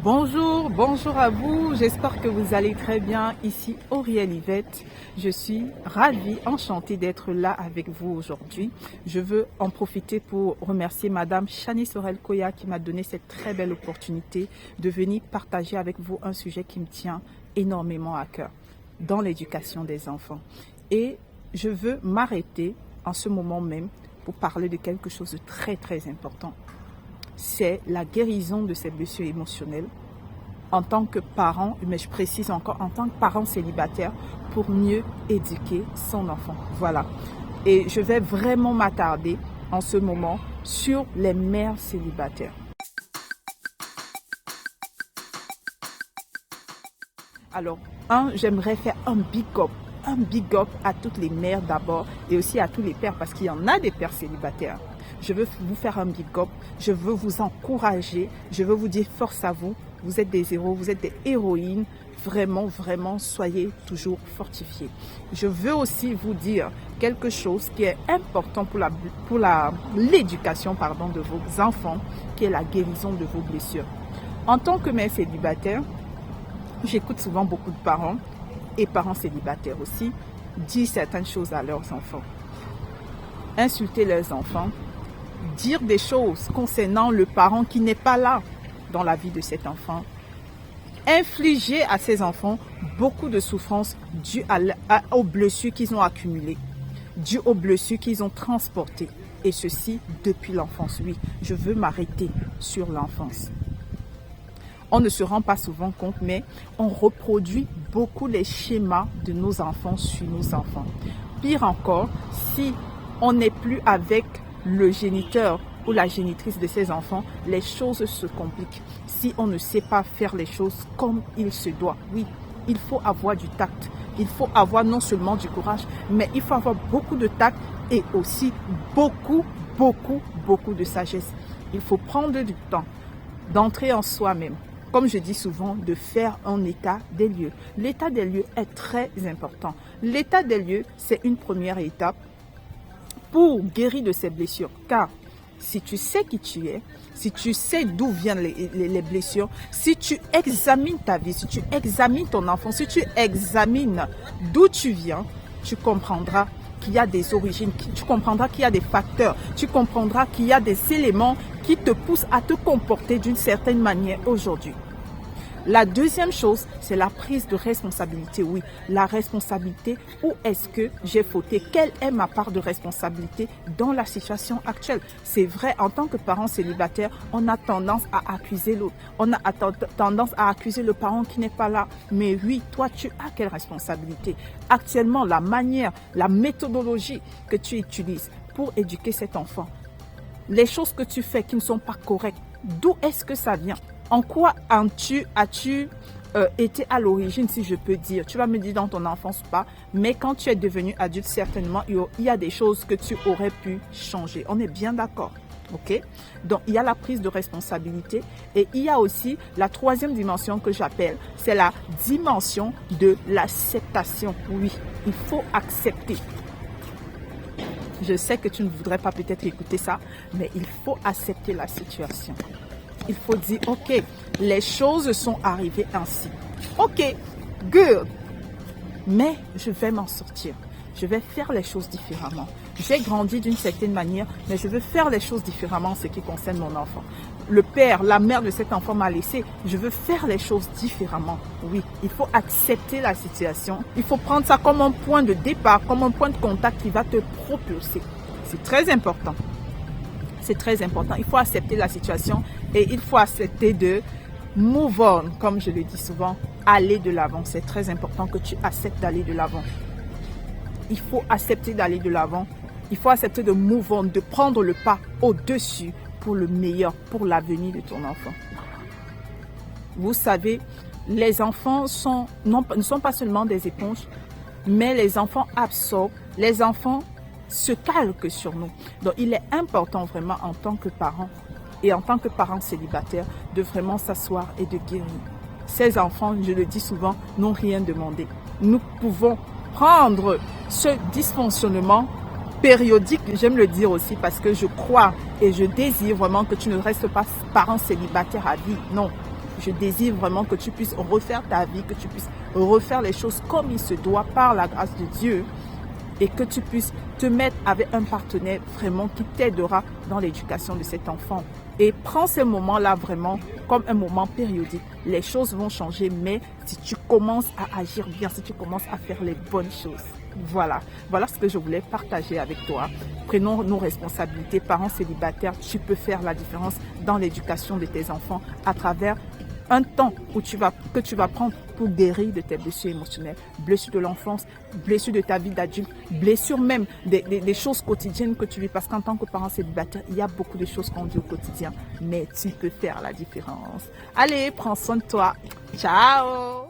Bonjour, bonjour à vous. J'espère que vous allez très bien. Ici Auriel Yvette. Je suis ravie, enchantée d'être là avec vous aujourd'hui. Je veux en profiter pour remercier Madame Chani Sorel Koya qui m'a donné cette très belle opportunité de venir partager avec vous un sujet qui me tient énormément à cœur dans l'éducation des enfants. Et je veux m'arrêter en ce moment même pour parler de quelque chose de très important. C'est la guérison de ces blessures émotionnelles en tant que parent, mais je précise encore, en tant que parent célibataire pour mieux éduquer son enfant. Voilà. Et je vais vraiment m'attarder en ce moment sur les mères célibataires. Alors, j'aimerais faire un big up à toutes les mères d'abord et aussi à tous les pères parce qu'il y en a des pères célibataires. Je veux vous faire un big up, je veux vous encourager, je veux vous dire force à vous. Vous êtes des héros, vous êtes des héroïnes. Vraiment, soyez toujours fortifiés. Je veux aussi vous dire quelque chose qui est important pour l'éducation de vos enfants, qui est la guérison de vos blessures. En tant que mère célibataire, j'écoute souvent beaucoup de parents et parents célibataires aussi dire certaines choses à leurs enfants. Insulter leurs enfants, dire des choses concernant le parent qui n'est pas là dans la vie de cet enfant, infliger à ces enfants beaucoup de souffrances dues aux blessures qu'ils ont accumulées, dues aux blessures qu'ils ont transportées, et ceci depuis l'enfance. Oui, je veux m'arrêter sur l'enfance. On ne se rend pas souvent compte, mais on reproduit beaucoup les schémas de nos enfants sur nos enfants. Pire encore, si on n'est plus avec le géniteur ou la génitrice de ces enfants, les choses se compliquent. Si on ne sait pas faire les choses comme il se doit, oui, il faut avoir du tact. Il faut avoir non seulement du courage, mais il faut avoir beaucoup de tact et aussi beaucoup de sagesse. Il faut prendre du temps d'entrer en soi-même. Comme je dis souvent, de faire un état des lieux. L'état des lieux est très important. L'état des lieux, c'est une première étape pour guérir de ces blessures. Car si tu sais qui tu es, si tu sais d'où viennent les blessures, si tu examines ta vie, si tu examines ton enfant, si tu examines d'où tu viens, tu comprendras qu'il y a des origines, tu comprendras qu'il y a des facteurs, tu comprendras qu'il y a des éléments qui te poussent à te comporter d'une certaine manière aujourd'hui. La deuxième chose, c'est la prise de responsabilité. Oui, la responsabilité. Où est-ce que j'ai fauté? Quelle est ma part de responsabilité dans la situation actuelle? C'est vrai, en tant que parent célibataire, on a tendance à accuser l'autre. On a tendance à accuser le parent qui n'est pas là. Mais oui, toi, tu as quelle responsabilité? Actuellement, la manière, la méthodologie que tu utilises pour éduquer cet enfant, les choses que tu fais qui ne sont pas correctes, d'où est-ce que ça vient? En quoi as-tu été à l'origine, si je peux dire? Tu vas me dire dans ton enfance ou pas, mais quand tu es devenu adulte, certainement, il y a des choses que tu aurais pu changer. On est bien d'accord, ok? Donc, il y a la prise de responsabilité et il y a aussi la troisième dimension que j'appelle, c'est la dimension de l'acceptation. Oui, il faut accepter. Je sais que tu ne voudrais pas peut-être écouter ça, mais il faut accepter la situation. Il faut dire, ok, les choses sont arrivées ainsi. Ok, good. Mais je vais m'en sortir. Je vais faire les choses différemment. J'ai grandi d'une certaine manière, mais je veux faire les choses différemment en ce qui concerne mon enfant. Le père, la mère de cet enfant m'a laissé. Je veux faire les choses différemment. Oui, il faut accepter la situation. Il faut prendre ça comme un point de départ, comme un point de contact qui va te propulser. C'est très important. C'est très important. Il faut accepter la situation et il faut accepter de move on, comme je le dis souvent, aller de l'avant. C'est très important que tu acceptes d'aller de l'avant. Il faut accepter d'aller de l'avant. Il faut accepter de move on, de prendre le pas au-dessus pour le meilleur, pour l'avenir de ton enfant. Vous savez, les enfants ne sont pas seulement des éponges, mais les enfants absorbent, les enfants se calquent sur nous. Donc, il est important vraiment en tant que parent et en tant que parent célibataire de vraiment s'asseoir et de guérir. Ces enfants, je le dis souvent, n'ont rien demandé. Nous pouvons prendre ce dysfonctionnement périodique, j'aime le dire aussi parce que je crois et je désire vraiment que tu ne restes pas parent célibataire à vie. Non, Je désire vraiment que tu puisses refaire ta vie, que tu puisses refaire les choses comme il se doit par la grâce de Dieu et que tu puisses te mettre avec un partenaire vraiment qui t'aidera dans l'éducation de cet enfant. Et prends ces moments-là vraiment comme un moment périodique. Les choses vont changer, mais si tu commences à agir bien, si tu commences à faire les bonnes choses. Voilà ce que je voulais partager avec toi. Prenons nos responsabilités, parents célibataires, tu peux faire la différence dans l'éducation de tes enfants à travers un temps que tu vas prendre pour guérir de tes blessures émotionnelles, blessures de l'enfance, blessures de ta vie d'adulte, blessures même des choses quotidiennes que tu vis. Parce qu'en tant que parent célibataire, il y a beaucoup de choses qu'on vit au quotidien, mais tu peux faire la différence. Allez, prends soin de toi. Ciao!